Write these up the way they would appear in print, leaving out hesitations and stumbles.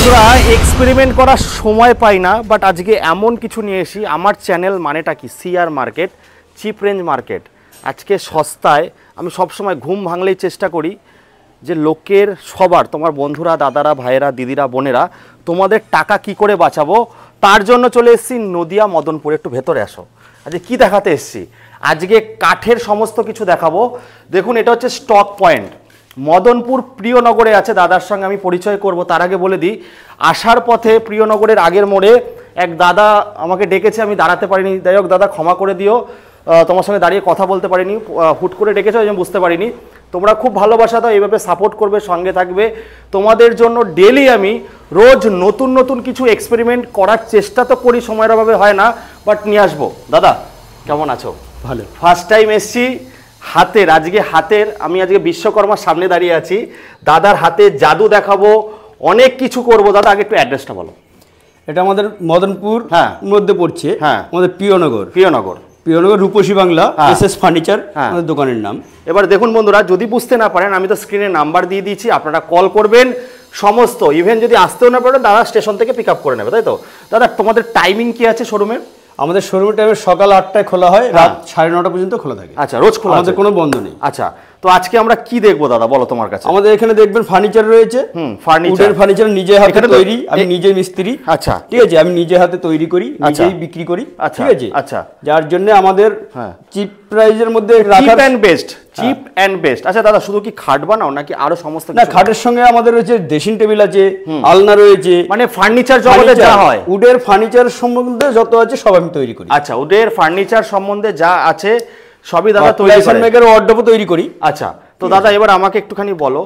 বন্ধুরা এক্সপেরিমেন্ট করার সময় পাই না, বাট আজকে এমন কিছু নিয়ে এসি। আমার চ্যানেল মানেটা কি, CR market, cheap range market. আজকে সস্তায় আমি সবসময় ঘুম ভাঙলেই চেষ্টা করি যে লোকের সবার, তোমার বন্ধুরা, দাদারা, ভাইয়েরা, দিদিরা, বোনেরা, তোমাদের টাকা কি করে বাঁচাবো, তার জন্য চলে এসেছি নদিয়া মদনপুর। একটু ভেতরে আসো। আজকে কি দেখাতে এসেছি? আজকে কাঠের সমস্ত কিছু দেখাবো। দেখুন, এটা হচ্ছে স্টক পয়েন্ট, মদনপুর প্রিয়নগরে আছে। দাদার সঙ্গে আমি পরিচয় করব, তার আগে বলে দিই, আসার পথে প্রিয়নগরের আগের মোড়ে এক দাদা আমাকে ডেকেছে, আমি দাঁড়াতে পারিনি। যাই হোক দাদা, ক্ষমা করে দিও, তোমার সঙ্গে দাঁড়িয়ে কথা বলতে পারিনি, হুট করে ডেকেছো, আমি বুঝতে পারিনি। তোমরা খুব ভালোবাসা দাও, এইভাবে সাপোর্ট করবে, সঙ্গে থাকবে। তোমাদের জন্য ডেলি আমি রোজ নতুন নতুন কিছু এক্সপেরিমেন্ট করার চেষ্টা তো করি, সময়ের অভাবে হয় না, বাট নিয়ে আসবো। দাদা কেমন আছো? ভালো। ফার্স্ট টাইম এসছি হাতের, আমি আজকে বিশ্বকর্মার সামনে দাঁড়িয়ে আছি। দাদার হাতে জাদু দেখাবো, অনেক কিছু করব। দাদা আগে একটু অ্যাড্রেসটা বলো। এটা আমাদের মদনপুর মধ্যে পড়ছে, আমাদের প্রিয়নগর রূপসী বাংলা এসএস ফার্নিচার আমাদের দোকানের নাম। এবার দেখুন বন্ধুরা, যদি বুঝতে না পারেন আমি তো স্ক্রিনে নাম্বার দিয়ে দিয়েছি, আপনারা কল করবেন। সমস্ত ইভেন্ট যদি আসতেও না পারেন, দাদা স্টেশন থেকে পিক আপ করে নেবে, তাই তো? দাদা তোমাদের টাইমিং কি আছে শোরুমের? আমাদের শোরুমের টাইমে সকাল 8টায় খোলা হয়, রাত 9:30 পর্যন্ত খোলা থাকে। আচ্ছা, রোজ খোলা, আমাদের কোনো বন্ধ নেই। আচ্ছা, তো আজকে আমরা কি দেখবো দাদা, বলো তোমার কাছে। আমাদের এখানে দেখবেন ফার্নিচার রয়েছে, ফার্নিচার নিজে হাতে তৈরি, আমি নিজে মিস্ত্রি। আচ্ছা, ঠিক আছে, আমি নিজে হাতে তৈরি করি, নিজেই বিক্রি করি। ঠিক আছে, আচ্ছা, যার জন্য আমাদের চিপ প্রাইজের মধ্যে cheap and best, cheap and best. আচ্ছা দাদা, শুধু কি খাট বানাও নাকি আরো সমস্ত কিছু? না, খাটের সঙ্গে আমাদের রয়েছে ড্রেসিং টেবিল আছে, আলনা রয়েছে, মানে ফার্নিচার জগতে যা হয়, উডের ফার্নিচার সম্বন্ধে যত আছে সব আমি তৈরি করি। আচ্ছা, উডের ফার্নিচার সম্বন্ধে যা আছে সবই দাদা তৈরি করে, মেকার ওয়ার্ডরোবও তৈরি করি। আচ্ছা, তো দাদা এবার আমাকে একটুখানি বলো,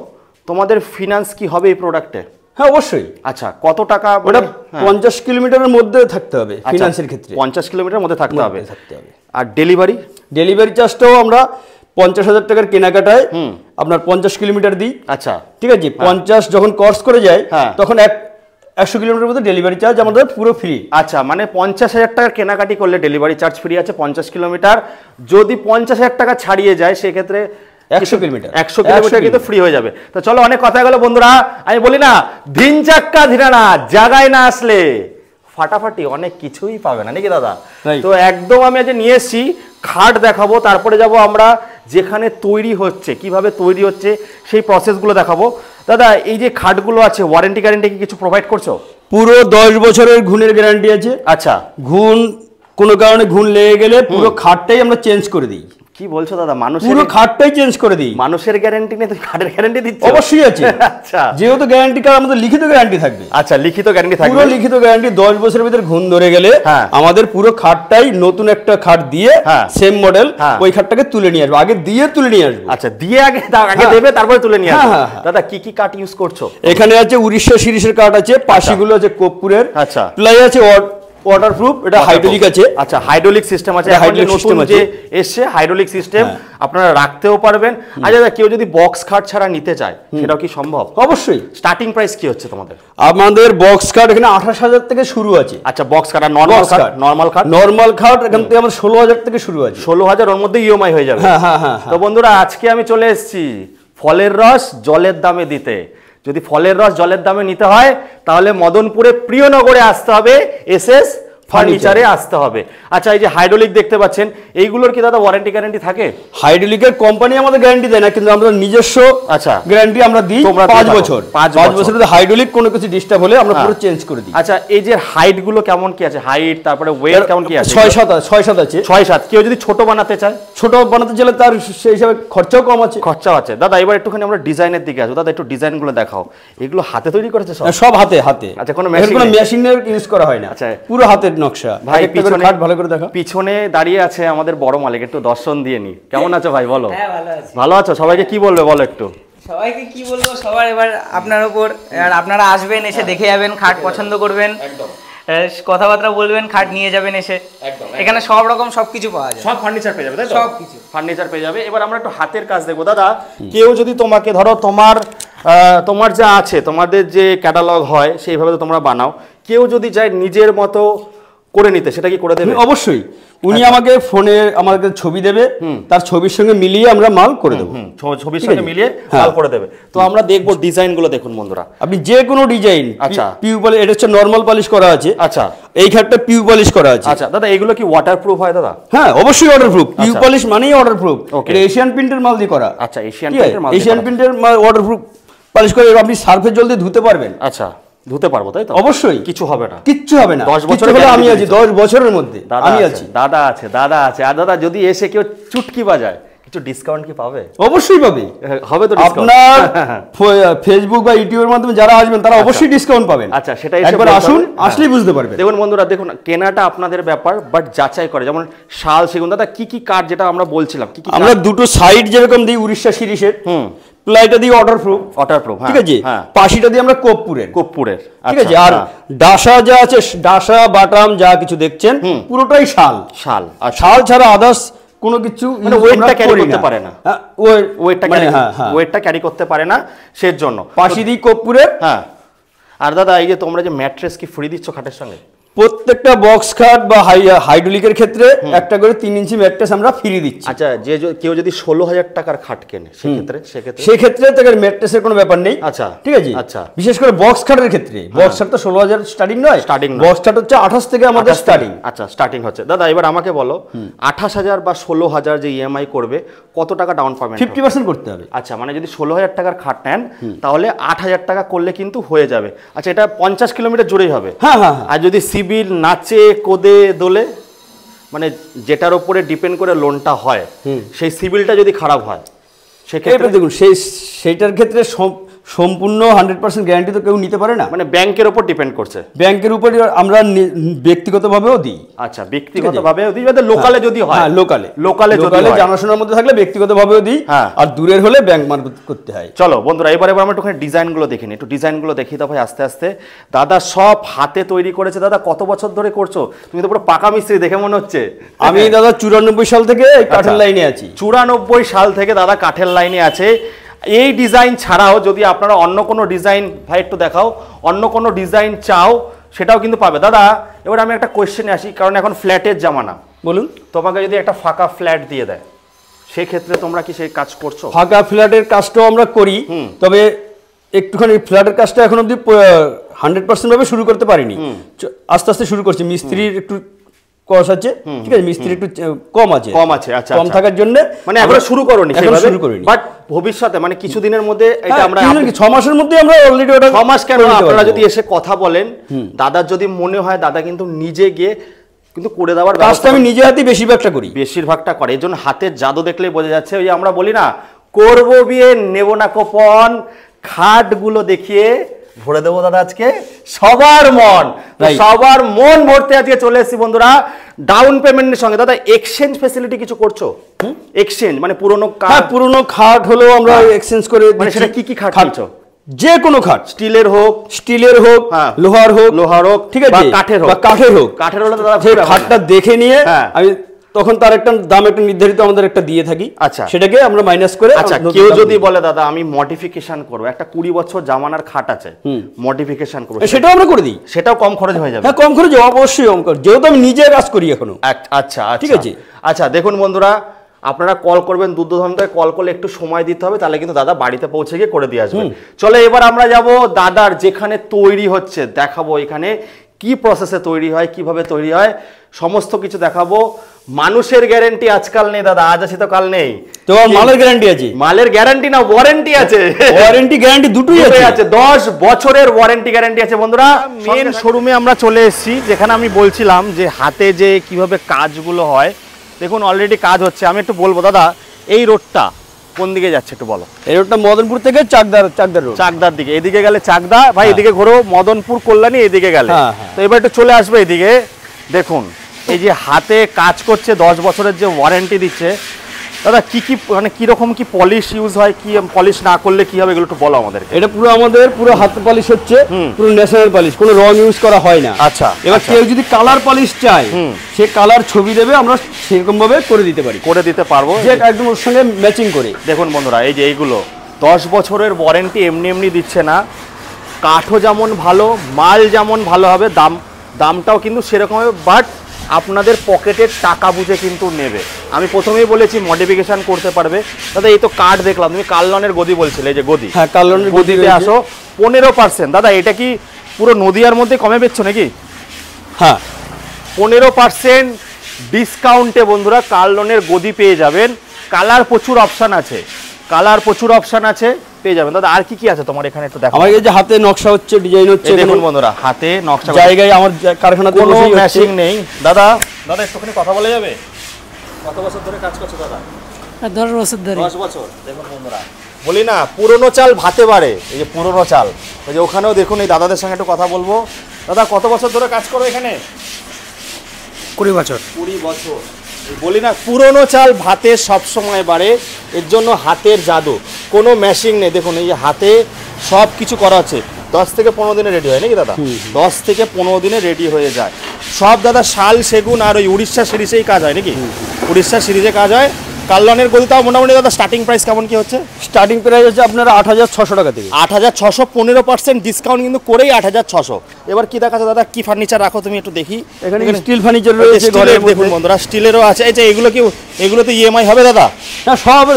তোমাদের ফিনান্স কি হবে এই প্রোডাক্টে? হ্যাঁ অবশ্যই। আচ্ছা, কত টাকা? ওটা 50 কিলোমিটারের মধ্যে থাকতে হবে ফিনান্সের ক্ষেত্রে। 50 কিলোমিটারের মধ্যে থাকতে হবে। আর ডেলিভারি চার্জটাও আমরা 50,000 টাকার কেনাকাটায় আপনার 50 কিলোমিটার দিই। আচ্ছা, ঠিক আছে, 50 যখন কোর্স করে যায় তখন 100 কিলোমিটার মধ্যে ডেলিভারি চার্জ আমাদের পুরো ফ্রি। আচ্ছা, মানে 50,000 টাকার কেনাকাটি করলে ডেলিভারি চার্জ ফ্রি আছে 50 কিলোমিটার। যদি 50,000 টাকা ছাড়িয়ে যায় সেক্ষেত্রে 100 কিলোমিটার কিন্তু ফ্রি হয়ে যাবে। তো চলো, অনেক কথা গেল বন্ধুরা। আমি বলি না, ধিন চাক্কা ধিরানা, জায়গায় না আসলে ফাটাফাটি অনেক কিছুই পাবে না, নাকি দাদা? তো একদম আমি আজ নিয়ে এসেছি, খাট দেখাবো, তারপরে যাব আমরা যেখানে তৈরি হচ্ছে, কিভাবে তৈরি হচ্ছে সেই প্রসেসগুলো দেখাবো। দাদা এই যে খাটগুলো আছে, ওয়ারেন্টি গ্যারেন্টি কি কিছু প্রোভাইড করছো? পুরো 10 বছরের ঘুণের গ্যারান্টি আছে। আচ্ছা, ঘুণ কোনো কারণে ঘুণ লেগে গেলে পুরো খাটটাই আমরা চেঞ্জ করে দিই। কি বলছো দাদা? পুরো খাটটাই চেঞ্জ করে দিই। মানুষের গ্যারান্টি নেই, তুমি খাটের গ্যারান্টি দিচ্ছ? অবশ্যই আছে। আচ্ছা, যেহেতু গ্যারান্টি কার্ড, আমাদের লিখিত গ্যারান্টি থাকবে। আচ্ছা, লিখিত গ্যারান্টি থাকবে, পুরো লিখিত গ্যারান্টি। 10 বছরের ভিতরে ঘুণ ধরে গেলে আমাদের পুরো খাটটাই নতুন একটা খাট দিয়ে সেম মডেল ওই খাটটাকে তুলে নিয়ে আসবো। আগে দিয়ে তুলে নিয়ে আসবো। আচ্ছা, দিয়ে আগে দেবে, তারপরে তুলে নিয়ে আসবো। দাদা কি কি কাঠ ইউজ করছো? এখানে আছে উড়িষ্যা সিরিজের কাঠ আছে, পাশিগুলো আছে কর্পূরের। আচ্ছা, প্লাই আছে ওয়াটারপ্রুফ, এটা হাইড্রোলিক আছে। আচ্ছা, হাইড্রোলিক সিস্টেম আছে, হাইড্রোলিক সিস্টেম আছে, এসে হাইড্রোলিক সিস্টেম আপনারা রাখতেও পারবেন। আচ্ছা দাদা, কেউ যদি বক্স খাট ছাড়া নিতে চায় সেটাও কি সম্ভব? অবশ্যই। স্টার্টিং প্রাইস কি হচ্ছে তোমাদের? আমাদের বক্স খাট এখানে 28,000 থেকে শুরু আছে। আচ্ছা, বক্স খাট আর নরমাল খাট এখান থেকে আমাদের 16,000 থেকে শুরু আছে। 16,000, ওর মধ্যে ইএমআই হয়ে যাবে। তো বন্ধুরা, আজকে আমি চলে এসেছি ফলের রস জলের দামে দিতে। যদি ফলের রস জলের দামে নিতে হয় তাহলে মদনপুরে প্রিয়নগরে আসতে হবে, এসএস ফার্নিচারে আসতে হবে। আচ্ছা, এই যে হাইড্রোলিক দেখতে পাচ্ছেন, এইগুলোর কি দাদা ওয়ারেন্টি গ্যারান্টি থাকে? হাইড্রোলিকের কোম্পানি আমাদের গ্যারান্টি দেয় না, কিন্তু আমরা নিজস্ব গ্যারান্টি আমরা দিই 5 বছর। 5 বছরের হাইড্রোলিক কোনো কিছু ডিস্টার্ব হলে আমরা পুরো চেঞ্জ করে দিই। আচ্ছা, এই যে হাইট গুলো কেমন কি আছে? হাইট, তারপরে ওয়েট কেমন কি আছে? 6-7 আছে। 6-7। কেউ যদি ছোট বানাতে চায়? ছোট বানাতে চাইলে তার সেই হিসাবে খরচাও কম আছে। খরচাও আছে। দাদা এবার একটুখানি আমরা ডিজাইনের দিকে আসবো। দাদা একটু ডিজাইনগুলো দেখাও। এগুলো হাতে তৈরি করেছে? সব হাতে। আচ্ছা, কোনো মেশিনের ইউজ করা হয় না। আচ্ছা, পুরো হাতের নকশা। ভাই ভালো করে দেখা। পিছনে দাঁড়িয়ে আছে আমাদের বড় মালিক, একটু দর্শন দিয়ে নি। কেমন আছো ভাই? বলো। ভালো আছো? সবাইকে কি বলবে বলো একটু। সবাইকে কি বলবো, সবার এবার আপনার উপর, আপনারা আসবেন, এসে দেখে যাবেন, খাট পছন্দ করবেন, কথাবার্তা বলবেন, খাট নিয়ে যাবেন এসে। এখানে সব রকম সবকিছু পাওয়া যায়, সব ফার্নিচার পেয়ে যাবে, তাই তো? সব কিছু ফার্নিচার পেয়ে যাবে। এবার আমরা একটু হাতের কাজ দেখবো। দাদা কেউ যদি তোমাকে, ধরো তোমার যা আছে, তোমাদের যে ক্যাটালগ হয় সেইভাবে তো তোমরা বানাও, কেউ যদি চায় নিজের মতো করে নিতে, সেটা কি করে দেবে? অবশ্যই, উনি আমাকে ফোনে আমাকে ছবি দেবে, তার ছবির সঙ্গে মিলিয়ে আমরা মাল করে দেবো, ছবির সঙ্গে মিলিয়ে মাল করে দেবে। তো আমরা দেখবো ডিজাইনগুলো, দেখুন বন্ধুরা, আপনি যে কোনো ডিজাইন। আচ্ছা, পিউ পলিশ, এটা হচ্ছে নরমাল পলিশ করা আছে। আচ্ছা, এই খাটটা পিউ পলিশ করা আছে। আচ্ছা দাদা, এগুলো কি ওয়াটারপ্রুফ হয় দাদা? হ্যাঁ, অবশ্যই ওয়াটারপ্রুফ। পিউ পলিশ মানেই ওয়াটারপ্রুফ। এটা এশিয়ান প্রিন্টের মাল দিয়ে করা। আচ্ছা, এশিয়ান প্রিন্টের মাল, এশিয়ান প্রিন্টের ওয়াটারপ্রুফ পলিশ করে আপনি সার্ফের জল দিয়ে ধুতে পারবেন। আচ্ছা, ধুতে পারবো তাই তো? অবশ্যই, কিছু হবে না, কিচ্ছু হবে না। 10 বছর হলে আমি আছি, 10 বছরের মধ্যে আমি আছি। দাদা আছে, দাদা আছে। আর দাদা যদি এসে কেউ চুটকি বাজায়, কিছু ডিসকাউন্ট কি পাবে? অবশ্যই পাবে, হবে তো। আপনার ফেসবুক বা ইউটিউবের মাধ্যমে যারা আসবেন তারা অবশ্যই ডিসকাউন্ট পাবেন। আচ্ছা, সেটা একবার আসুন, আসলেই বুঝতে পারবেন। দেখুন বন্ধুরা, দেখুন, কেনাটা আপনাদের ব্যাপার, বাট যাচাই করে। যেমন শাল, সেগুন, দাদা কি কি কাঠ যেটা আমরা বলছিলাম, কি কি? আমরা দুটো সাইড যেরকম দিই উড়িষ্যা সিরিজের, প্লাইটা দিই ওয়াটারপ্রুফ, ঠিক আছে। পাশিটা দিই আমরা কোপপুরের, ঠিক আছে। আর ডাসা যা আছে, ডাসা বাটাম যা কিছু দেখছেন পুরোটাই শাল। শাল ছাড়া আদার্স কোনো কিছু ওয়েটটা ক্যারি করতে পারে না, ওয়েটটা ক্যারি করতে পারে না, সের জন্য পাশি দিই কোপপুরের। হ্যাঁ। আর দাদা, এই যে তোমরা যে ম্যাট্রেস কি ফ্রি দিচ্ছ খাটের সঙ্গে? প্রত্যেকটা বক্স খাট বা হাইড্রোলিকের ক্ষেত্রে একটা করে 3 ইঞ্চি ম্যাট্রেস আমরা ফ্রি দিচ্ছি। আচ্ছা, যে কেউ যদি 16,000 টাকার খাট কেনে, সেক্ষেত্রে তাদের ম্যাট্রেসের কোনো ব্যাপার নেই। আচ্ছা, ঠিক আছে। আচ্ছা, বিশেষ করে বক্স খাটের ক্ষেত্রে, বক্স খাট তো 16,000 স্টার্টিং নয়, বক্স খাট হচ্ছে 28 থেকে আমাদের স্টার্টিং। আচ্ছা, স্টার্টিং হচ্ছে। দাদা এবার আমাকে বলো, 28,000 বা 16,000 যে ইএমআই করবে, কত টাকা ডাউন পেমেন্ট? 50% করতে হবে। আচ্ছা, মানে যদি 16,000 টাকার খাট নেন, তাহলে 8,000 টাকা করলে কিন্তু হয়ে যাবে। আচ্ছা, এটা 50 কিলোমিটার জুড়েই হবে। হ্যাঁ হ্যাঁ। আর যদি সিবিল নাচে কোদে দোলে, মানে যেটার উপরে ডিপেন্ড করে লোনটা হয়, সেই সিবিলটা যদি খারাপ হয়, সেক্ষেত্রে দেখুন, সেইটার ক্ষেত্রে সম্পূর্ণ 100% গ্যারান্টি তো কেউ নিতে পারে না। মানে ব্যাংকের উপর ডিপেন্ড করছে, ব্যাংকের উপর আমরা ব্যক্তিগতভাবেও দিই। আচ্ছা, ব্যক্তিগতভাবেও দিই, লোকালে যদি হয়, লোকালে জানাশোনার মধ্যে থাকলে ব্যক্তিগতভাবেও দিই, আর দূরের হলে ব্যাংক মারফত করতে হয়। চলো বন্ধুরা, এবার আমরা একটু ডিজাইনগুলো দেখি, একটু ডিজাইনগুলো দেখি তো ভাই আস্তে আস্তে। দাদা সব হাতে তৈরি করেছে। দাদা কত বছর ধরে করছো তুমি? তো পুরো পাকা মিস্ত্রি দেখে মনে হচ্ছে। আমি দাদা 94 সাল থেকে কাঠের লাইনে আছি। 94 সাল থেকে দাদা কাঠের লাইনে আছে। এই ডিজাইন ছাড়াও যদি আপনারা অন্য কোনো ডিজাইন, ভাই একটু দেখাও, অন্য কোনো ডিজাইন চাও, সেটাও কিন্তু পাবে। দাদা এবার আমি একটা কোয়েশ্চেনে আসি, কারণ এখন ফ্ল্যাটের জামানা। বলুন। তোমাকে যদি একটা ফাঁকা ফ্ল্যাট দিয়ে দেয়, সেক্ষেত্রে তোমরা কি সেই কাজ করছো? ফাঁকা ফ্ল্যাটের কাজটাও আমরা করি, তবে একটুখানি ফ্ল্যাটের কাজটা এখন অব্দি 100% ভাবে শুরু করতে পারিনি, আস্তে আস্তে শুরু করছি। মিস্ত্রির একটু কস আছে, ঠিক আছে, মিস্ত্রি একটু কম আছে। আচ্ছা, কম থাকার জন্য মানে এখন শুরু করোনি, বাট ভবিষ্যতে মানে কিছুদিনের মধ্যে এটা আমরা 6 মাসের মধ্যে আমরা অলরেডি ওটা 6 মাস কেন, আপনারা যদি এসে কথা বলেন, দাদার যদি মনে হয়, দাদা কিন্তু নিজে গিয়ে কিন্তু করে দেওয়ার কাজটা আমি নিজে হাতে বেশিরভাগটা করে। এই জন্য হাতের জাদু দেখলেই বোঝা যাচ্ছে। ওই আমরা বলি না, করবো বিয়ে নেবো না কোপন, খাটগুলো দেখিয়ে ভরে দেবো দাদা আজকে সবার মন ভরতে আজকে চলে এসেছি বন্ধুরা ডাউন পেমেন্টের সঙ্গে। দাদা এক্সচেঞ্জ ফ্যাসিলিটি কিছু করছো? এক্সচেঞ্জ মানে পুরনো খাট হলেও আমরা এক্সচেঞ্জ করে, মানে সেটা কি কি খাট নিচ্ছ? যে কোনো খাট, স্টিলের হোক, লোহার হোক, ঠিক আছে, কাঠের হোক। হলে খাটটা দেখে নিয়ে আমি তখন তার একটা দাম একটা নির্ধারিত আমাদের একটা দিয়ে থাকি। আচ্ছা, সেটাকে আমরা মাইনাস করে। আচ্ছা, কেউ যদি বলে দাদা আমি মডিফিকেশন করব, একটা 20 বছর জামানার খাট আছে, মডিফিকেশন করব, সেটাও আমরা করে দিই। সেটাও কম খরচ হয়ে যাবে? হ্যাঁ, কম খরচ, অবশ্যই কম খরচ, যেহেতু আমি নিজে কাজ করি এখনো। আচ্ছা, ঠিক আছে। আচ্ছা, দেখুন বন্ধুরা, আপনারা কল করবেন, দুর্ধন্তায় কল করলে একটু সময় দিতে হবে, তাহলে কিন্তু দাদা বাড়িতে পৌঁছে গিয়ে করে দিয়ে আসবে। চলো এবার আমরা যাব দাদার যেখানে তৈরি হচ্ছে, দেখাবো এখানে কি প্রসেসে তৈরি হয়, কিভাবে তৈরি হয়, সমস্ত কিছু দেখাবো। মানুষের গ্যারান্টি আজকাল নেই দাদা, আজ আছে তো কাল নেই। তো মালের গ্যারান্টি আছে? মালের গ্যারান্টি না, ওয়ারেন্টি আছে। ওয়ারেন্টি গ্যারান্টি দুটোই আছে। 10 বছরের ওয়ারেন্টি গ্যারান্টি আছে বন্ধুরা। মেন শোরুমে আমরা চলে এসেছি, যেখানে আমি বলছিলাম যে হাতে যে কিভাবে কাজগুলো হয়। দেখুন অলরেডি কাজ হচ্ছে। আমি একটু বলবো দাদা, এই রোডটা কোন দিকে যাচ্ছে একটু বলো? এই রোডটা মদনপুর থেকে চাকদার রোড। চাকদার দিকে, এদিকে গেলে চাকদা, ভাই এদিকে ঘোরো মদনপুর কল্যাণী, এদিকে গেলে। তো এবার একটু চলে আসবে এদিকে। দেখুন এই যে হাতে কাজ করছে, 10 বছরের যে ওয়ারেন্টি দিচ্ছে। দাদা কি কি মানে কিরকম কি পলিশ ইউজ হয়, কি পলিশ না করলে কি হবে, এগুলো একটু বলো আমাদের। এটা পুরো আমাদের পুরো হাত পলিশ হচ্ছে, পুরো ন্যাচারাল পলিশ, কোনো রং ইউজ করা হয় না। আচ্ছা, এবার কেউ যদি কালার পলিশ চায়, সে কালার ছবি দেবে, আমরা সেরকম ভাবে করে দিতে পারবো, যে একদম ওর সঙ্গে ম্যাচিং করে। দেখুন বন্ধুরা, এই যে এইগুলো 10 বছরের ওয়ারেন্টি এমনি দিচ্ছে না। কাঠও যেমন ভালো, মাল যেমন ভালো হবে, দামটাও কিন্তু সেরকম হবে, বাট আপনাদের পকেটের টাকা বুঝে কিন্তু নেবে। আমি প্রথমেই বলেছি মডিফিকেশন করতে পারবে। দাদা এই তো কাঠ দেখলাম, তুমি কার্লনের গদি বলছিলে, এই যে গদি, হ্যাঁ কার্লনের গদিতে আসো 15%। দাদা এটা কি পুরো নদিয়ার মধ্যে কমে বেচছো নাকি? হ্যাঁ 15% ডিসকাউন্টে বন্ধুরা কার্লনের গদি পেয়ে যাবেন। কালার প্রচুর অপশান আছে, কালার প্রচুর অপশান আছে, পেয়ে যাবেন। দাদা আর কি কি আছে তোমার এখানে একটু দেখো। আমার এই যে হাতে নকশা হচ্ছে, ডিজাইন হচ্ছে, দেখুন বন্ধুরা হাতে নকশা, জায়গায় আমার কারখানাতে কোনো বসেই হচ্ছে। ম্যাচিং নেই। দাদা দাদা একটুখানি কথা বলা যাবে? কত বছর ধরে কাজ করছো দাদা? 10 বছর ধরে। 10 বছর। দেখুন বন্ধুরা বলি না পুরনো চাল ভাতে বাড়ে, এই যে পুরনো চাল, ওই যে ওখানেও দেখুন এই দাদাদের সঙ্গে একটু কথা বলবো। দাদা কত বছর ধরে কাজ করো এখানে? 20 বছর। 20 বছর। বলি না পুরনো চাল ভাতে সব সময় বাড়ে, এর জন্য হাতের জাদু, কোনো মেশিং নেই। দেখুন এই যে হাতে সব কিছু করা আছে, 10 থেকে 15 দিনে রেডি হয় নাকি দাদা? 10 থেকে 15 দিনে রেডি হয়ে যায় সব। দাদা শাল সেগুন আর ওই উড়িষ্যা সিরিজেই কাজ হয় নাকি? উড়িষ্যা সিরিজে কাজ হয়। কার্লনের গদিটাও মোটামুটি দাদা স্টার্টিং প্রাইস কেমন কি হচ্ছে? স্টার্টিং প্রাইস হচ্ছে আপনার 8600 টাকা থেকে। 8600, 15% ডিসকাউন্ট কিন্তু করেই 8600। এবার কি দেখাচ্ছে দাদা, কি ফার্নিচার রাখো তুমি একটু দেখি। এখানে স্টিল ফার্নিচার রয়েছে, ঘরের দেখুন বন্ধুরা স্টিলেরও আছে। এই যে এগুলো কি, এগুলো তো ইএমআই হবে দাদা? না সবার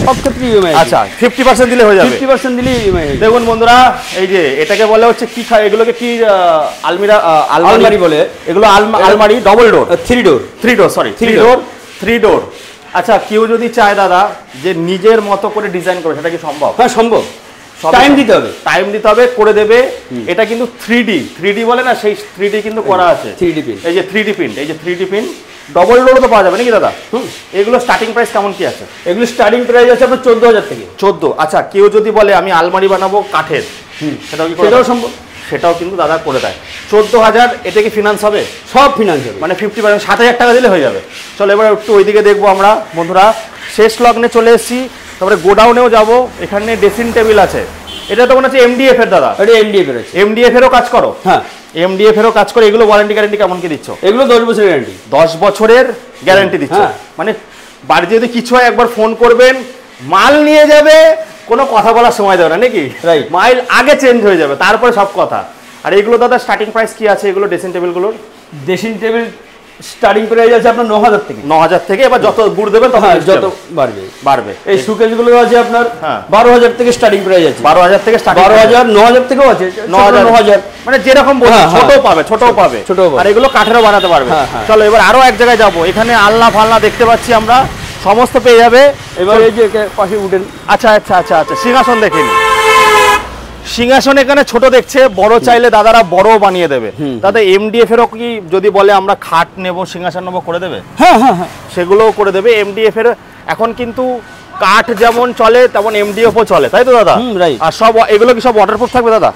সব ক্ষেত্রে ইএমআই। আচ্ছা 50% দিলে হয়ে যাবে। 50% দিলে ইএমআই। দেখুন বন্ধুরা এই যে এটাকে বলে হচ্ছে কি, এগুলোকে কি আলমিরা, আলমারি বলে এগুলো। আলমারি ডবল ডোর, 3 ডোর, 3 ডোর। আচ্ছা কেউ যদি চায় দাদা যে নিজের মতো করে ডিজাইন করে, সেটা কি সম্ভব? হ্যাঁ সম্ভব, টাইম দিতে হবে, টাইম দিতে হবে, করে দেবে। এটা কিন্তু 3D বলে না, সেই 3D কিন্তু করা আছে। 3D প্রিন্ট, এই যে 3D প্রিন্ট, এই যে 3D প্রিন্ট ডবল ডোরও তো পাওয়া যাবে নাকি দাদা? এগুলো স্টার্টিং প্রাইস কেমন কি আছে? এগুলো স্টার্টিং প্রাইস আছে আপনার 14000 থেকে। 14। আচ্ছা কেউ যদি বলে আমি আলমারি বানাবো কাঠের, সেটাও কি? সেটাও সম্ভব, সেটাও কিন্তু দাদা করে দেয়। 14000। এটা কি ফিনান্স হবে? সব ফিনান্স হবে, মানে 50%, 7000 টাকা দিলে হয়ে যাবে। চলো এবার একটু ওইদিকে দেখবো আমরা বন্ধুরা। শেষ লগ্নে চলে এসেছি, তারপরে গোডাউনেও যাব। এখানে ড্রেসিং টেবিল আছে, এটা তো মনে হচ্ছে এমডিএফ এর দাদা? এটা এমডিএফ এর আছে। এমডিএফ এরও কাজ করো? হ্যাঁ এমডিএফ এরও কাজ করে। এগুলো ওয়ারেন্টি গ্যারান্টি কেমন কি দিচ্ছ? এগুলো 10 বছরের গ্যারান্টি। 10 বছরের গ্যারান্টি দিচ্ছ? মানে বাড়িতে যদি কিছু হয় একবার ফোন করবেন, মাল নিয়ে যাবে, কোনো কথা বলার সময় দেবে না নাকি? মাইল আগে চেঞ্জ হয়ে যাবে, তারপরে সব কথা। আর এগুলো দাদা স্টার্টিং প্রাইস কি আছে এগুলো ড্রেসিং টেবিলগুলোর? ড্রেসিং টেবিল স্টার্টিং প্রাইস আছে আপনার 9000 থেকে। 9000 থেকে। এবার যত গুড় দেবেন তত যত বাড়বে। এই সুকেজগুলো আছে আপনার 12000 থেকে স্টার্টিং প্রাইস আছে। 12000 থেকে স্টার্টিং, 12000, 9000 থেকেও আছে। 9000 মানে যেরকম বলছো, ছোটও পাবে। আর এগুলো কাঠেরও বানাতে পারবে। চলো এবার আরো এক জায়গায় যাবো। এখানে আলনা ফালনা দেখতে পাচ্ছি আমরা, সমস্ত পেয়ে যাবে। এবার এই যে পাশে উঠেন। আচ্ছা আচ্ছা আচ্ছা আচ্ছা, সিংহাসন দেখে নি। সিংহাসন এখানে ছোট দেখছে, বড় চাইলে দাদারা বড় বানিয়ে দেবে। দাদা এমডিএফ এরও কি যদি বলে আমরা খাট নেব, সিংহাসন নেবো, করে দেবে? হ্যাঁ হ্যাঁ হ্যাঁ, সেগুলোও করে দেবে। এমডিএফ এর এখন কিন্তু কাঠ যেমন চলে তেমন এমডিএফও চলে, তাই তো দাদা? আর সব এগুলো কি সব ওয়াটারপ্রুফ থাকবে দাদা?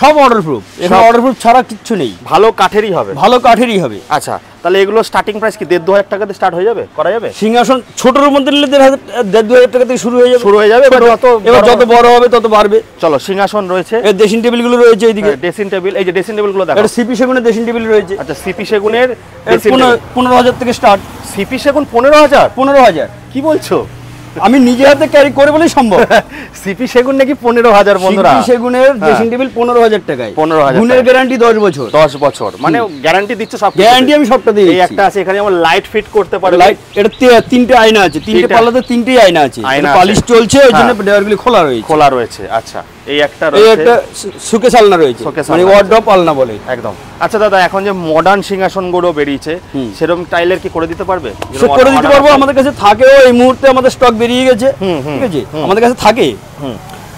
সব ওয়াটারপ্রুফ। এখানে ওয়াটারপ্রুফ ছাড়া কিচ্ছু নেই, ভালো কাঠেরই হবে। ভালো কাঠেরই হবে। আচ্ছা তাহলে এগুলো স্টার্টিং প্রাইস কি 1500 টাকা দিয়ে স্টার্ট হয়ে যাবে, করা যাবে? সিংহাসন ছোটর মধ্যে নিলে 1500 টাকা থেকে শুরু হয়ে যাবে। এবার যত বড় হবে তত বাড়বে। চলো সিংহাসন রয়েছে, এই ড্রেসিং টেবিলগুলো রয়েছে এইদিকে। ড্রেসিং টেবিল, এই যে ড্রেসিং টেবিলগুলো দেখো। এটা সিপি সেগুনের ড্রেসিং টেবিল রয়েছে। আচ্ছা সিপি সেগুনের 15000 থেকে স্টার্ট। সিপি সেগুন 15000? 15000 কি বলছো? আমি নিজে হাতে ক্যারি করে বলেই সম্ভব। সিপি সেগুন নাকি 15000 বন্ধুরা? সিপি সেগুনের ড্রেসিং টেবিল 15000 টাকায়। 15000 গুণের গ্যারান্টি 10 বছর। 10 বছর মানে গ্যারান্টি দিচ্ছ সব? গ্যারান্টি আমি সবটা দিই। এই একটা আছে এখানে, যেমন লাইট ফিট করতে পারবে। লাইট, এটা 3টে আয়না আছে, 3টে পাল্লাতে 3টেই আয়না আছে। পালিশ চলছে, ওই জন্য ডয়ারগুলি খোলা রয়েছে। আচ্ছা এই একটা রয়েছে, এই একটা সুকেস আলনা রয়েছে, মানে ওয়ার্ডরোব আলনা বলে একদম। আচ্ছা দাদা এখন যে মডার্ন সিংহাসনগুলো বেরিয়েছে, সেরকম টাইলের কি করে দিতে পারবে? করে দিতে পারবো, আমাদের কাছে থাকেও। এই মুহূর্তে আমাদের স্টক বেরিয়ে গেছে, ঠিক আছে, আমাদের কাছে থাকে।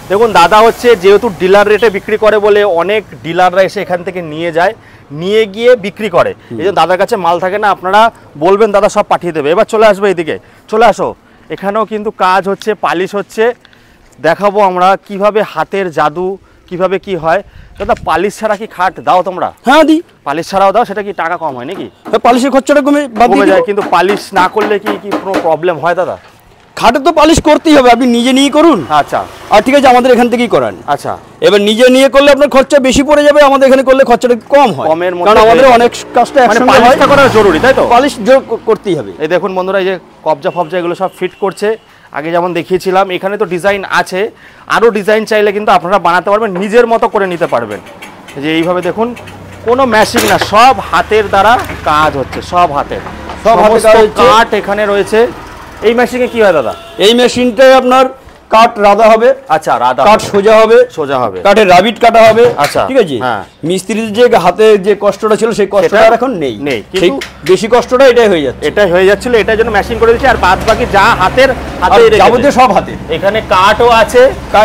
দেখুন দাদা হচ্ছে যেহেতু ডিলার রেটে বিক্রি করে বলে অনেক ডিলাররা এসে এখান থেকে নিয়ে যায়, নিয়ে গিয়ে বিক্রি করে। এই জন্য দাদার কাছে মাল থাকে না, আপনারা বলবেন দাদা সব পাঠিয়ে দেবে। এবার চলে আসবে এদিকে, চলে আসো। এখানেও কিন্তু কাজ হচ্ছে, পালিশ হচ্ছে, দেখাবো আমরা কিভাবে হাতের জাদু কিভাবে কি হয়। দাদা পালিশ ছাড়া কি খাট দাও তোমরা? হ্যাঁ দিই। পালিশ ছাড়াও দাও, সেটা কি টাকা কম হয় নাকি? পালিশের খরচাটা কমে যায়, কিন্তু পালিশ না করলে কি কোনো প্রবলেম হয় দাদা? খাটে তো পালিশ করতেই হবে, আপনি নিজে নিয়ে করুন। আচ্ছা আর ঠিক আছে, আমাদের এখান থেকেই করান। আচ্ছা এবার নিজে নিয়ে করলে আপনার খরচা বেশি পড়ে যাবে, আমাদের এখানে করলে খরচাটা কম হয়। কারণ আমাদের অনেক কাজটা একসঙ্গে হয়। পালিশটা করা জরুরি, তাই তো? পালিশ করতেই হবে। এই দেখুন বন্ধুরা, এই যে কবজা ফবজা এগুলো সব ফিট করছে। আগে যেমন দেখিয়েছিলাম, এখানে তো ডিজাইন আছে, আরও ডিজাইন চাইলে কিন্তু আপনারা বানাতে পারবেন, নিজের মতো করে নিতে পারবেন। যে এইভাবে দেখুন কোনো মেশিন না, সব হাতের দ্বারা কাজ হচ্ছে, সব হাতের কাঠ এখানে রয়েছে। এই মেশিনে কি হয় দাদা? এই মেশিনটায় আপনার কাঠ রাধা হবে। আচ্ছা, রাধা কাঠ সোজা হবে, সোজা হবে, কাঠের রাবিট কাটা হবে। আচ্ছা, ঠিক আছে। হ্যাঁ, মিস্ত্রির যে হাতে যে কষ্টটা ছিল সেই কষ্টটা এখন নেই, কিন্তু বেশি কষ্টটা এটাই হয়ে যাচ্ছে, এটাই হয়ে যাচ্ছিল, এটার জন্য মেশিন করে দিয়েছে। আর বাদ বাকি যা হাতের হাতে যাবতীয় সব হাতে। এখানে কাঠও আছে,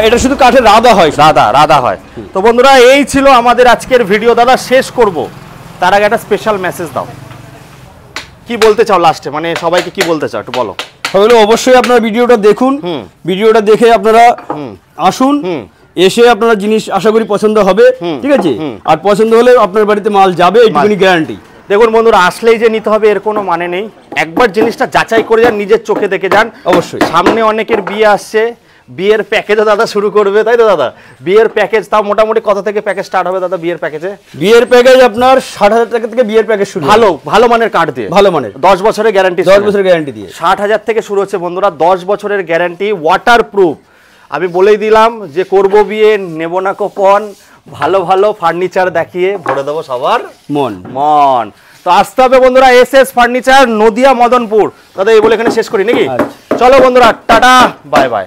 এটা শুধু কাঠের রাধা হয়, রাধা হয়। তো বন্ধুরা, এই ছিল আমাদের আজকের ভিডিও। দাদা, শেষ করব তার আগে একটা স্পেশাল মেসেজ দাও, কি বলতে চাও লাস্টে, মানে সবাইকে কি বলতে চাও একটু বলো। তাহলে অবশ্যই আপনারা ভিডিওটা দেখুন, ভিডিওটা দেখে আপনারা আসুন, এসে আপনারা জিনিস আশা করি পছন্দ হবে। ঠিক আছে, আর পছন্দ হলে আপনার বাড়িতে মাল যাবে, এইটুকুনি গ্যারান্টি। দেখুন বন্ধুরা, আসলেই যে নিতে হবে এর কোনো মানে নেই, একবার জিনিসটা যাচাই করে যান, নিজের চোখে দেখে যান। অবশ্যই সামনে অনেকের বিয়ে আসছে, বিয়ের প্যাকেজও দাদা শুরু করবে, তাই তো দাদা? বিয়ের প্যাকেজ তাও মোটামুটি কত থেকে প্যাকেজ স্টার্ট হবে দাদা বিয়ের প্যাকেজে? বিয়ের প্যাকেজ আপনার 60,000 টাকা থেকে বিয়ের প্যাকেজ শুরু। ভালো মানের কাঠ দিয়ে, ভালো মানের, 10 বছরের গ্যারান্টি, 10 বছরের গ্যারান্টি দিয়ে 60,000 থেকে শুরু হচ্ছে বন্ধুরা, 10 বছরের গ্যারান্টি, ওয়াটারপ্রুফ। আমি বলেই দিলাম যে করব বিয়ে, নেব না কোপন, ভালো ভালো ফার্নিচার দেখিয়ে ভরে দেবো সবার মন। তো আসতে হবে বন্ধুরা SS ফার্নিচার, নদিয়া, মদনপুর। দাদা এই বলে এখানে শেষ করি নাকি? চলো বন্ধুরা, টাটা, বাই বাই।